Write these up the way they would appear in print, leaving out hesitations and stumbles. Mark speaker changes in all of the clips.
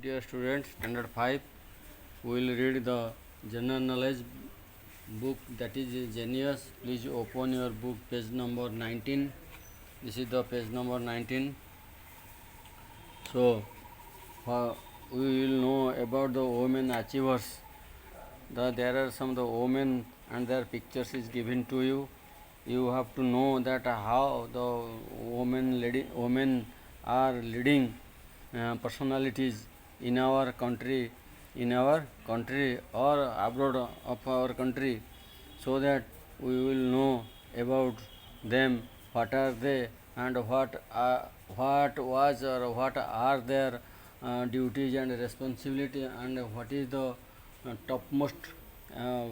Speaker 1: Dear students, Standard 5, we will read the general knowledge book, that is Genius. Please open your book, page number 19. This is the page number 19. So, we will know about the women achievers. There are some of the women and their pictures is given to you. You have to know that how the women are leading personalities in our country, or abroad of our country, so that we will know about them, what are they, and what was or what are their duties and responsibility, and what is the topmost uh,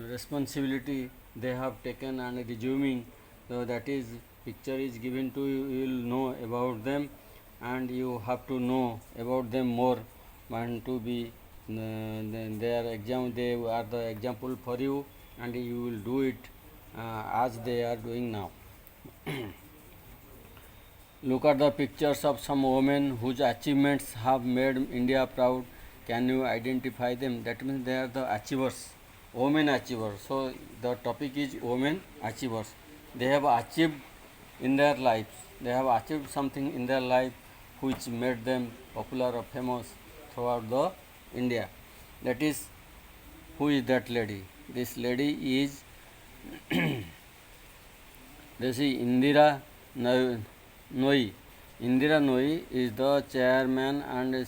Speaker 1: responsibility they have taken and resuming. So that is picture is given to you. You will know about them, and you have to know about them more, and to be they are the example for you, and you will do it as they are doing now. Look at the pictures of some women whose achievements have made India proud. Can you identify them? That means they are the achievers, women achievers. So the topic is women achievers. They have achieved in their lives. They have achieved something in their life which made them popular or famous throughout the India. That is, who is that lady? This lady is this is Indira Nooyi. Indira Nooyi is the chairman and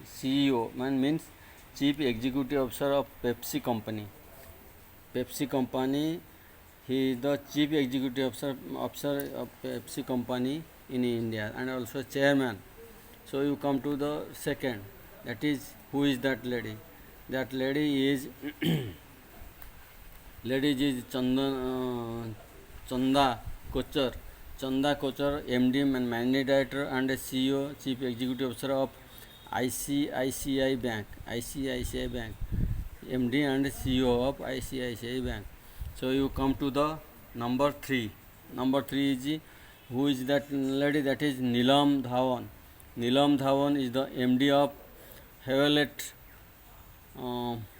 Speaker 1: CEO, means Chief Executive Officer of Pepsi Company. Pepsi Company, he is the Chief Executive Officer of Pepsi Company in India, and also chairman. So you come to the second, that is, who is that lady? That lady is Chanda Kochar. Chanda Kochar, MD and Managing Director and CEO, Chief Executive Officer of ICICI Bank. ICICI Bank, MD and CEO of ICICI Bank. So you come to the number 3. Number 3 is, who is that lady? That is Neelam Dhawan. Neelam Dhawan is the MD of Hewlett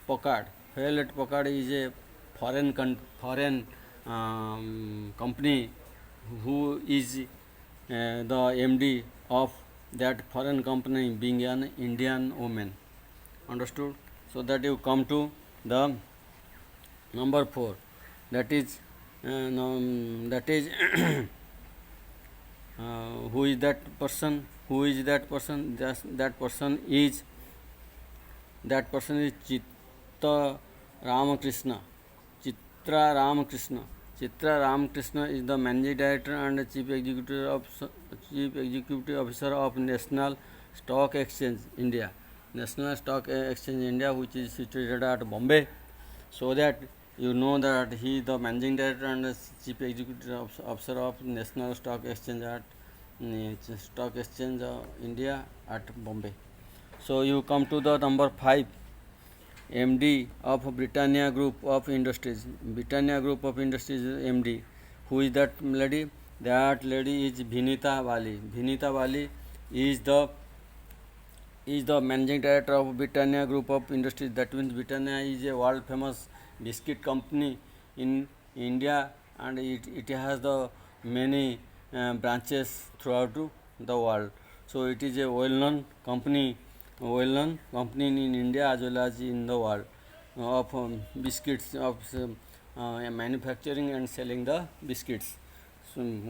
Speaker 1: Packard. Hewlett Packard is a foreign company, who is the MD of that foreign company, being an Indian woman. Understood? So that you come to the number 4. That is who is that person? Who is that person? That person is Chitra Ramakrishna. Chitra Ramakrishna. Chitra Ramakrishna is the Managing Director and Chief Executive Officer of National Stock Exchange India. National Stock Exchange India, which is situated at Bombay. So that you know that he is the Managing Director and Chief Executive Officer of National Stock Exchange India at Bombay. So you come to the number 5. MD of Britannia Group of Industries. Britannia Group of Industries MD. Who is that lady? That lady is Vinita Bali. Vinita Bali is the Managing Director of Britannia Group of Industries. That means Britannia is a world famous biscuit company in India, and it has the many branches throughout the world. So it is a well-known company in India as well as in the world of biscuits, of manufacturing and selling the biscuits,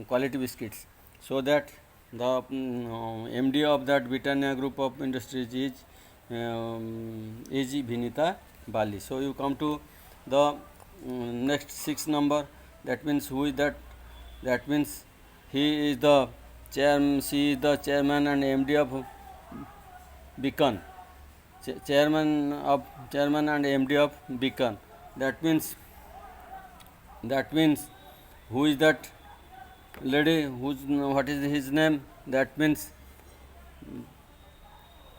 Speaker 1: quality biscuits. So that the MD of that Britannia Group of Industries is Vinita Bali. So you come to the next 6 number. That means who is that? That means she is the chairman and MD of Beacon. Chairman and MD of Beacon. That means who is that lady? What is his name? That means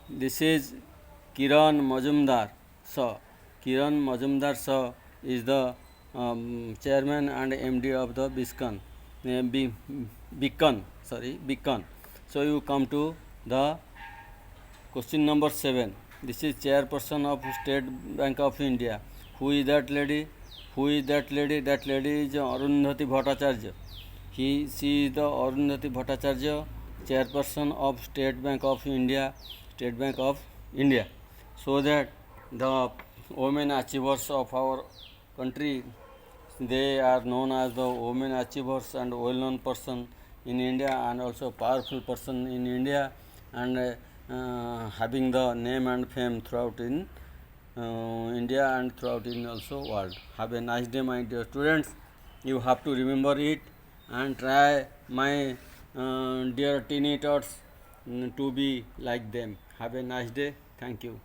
Speaker 1: this is Kiran Majumdar Sir. Kiran Majumdar Sir is the chairman and MD of the Beacon. So you come to the Question number 7. This is chairperson of State Bank of India. Who is that lady? Who is that lady? That lady is Arundhati Bhattacharya. She is the Arundhati Bhattacharya, chairperson of State Bank of India. State Bank of India. So that the women achievers of our country, they are known as the women achievers and well-known person in India, and also powerful person in India, and having the name and fame throughout in India and throughout in also world. Have a nice day, my dear students. You have to remember it and try, my dear teenagers, to be like them. Have a nice day. Thank you.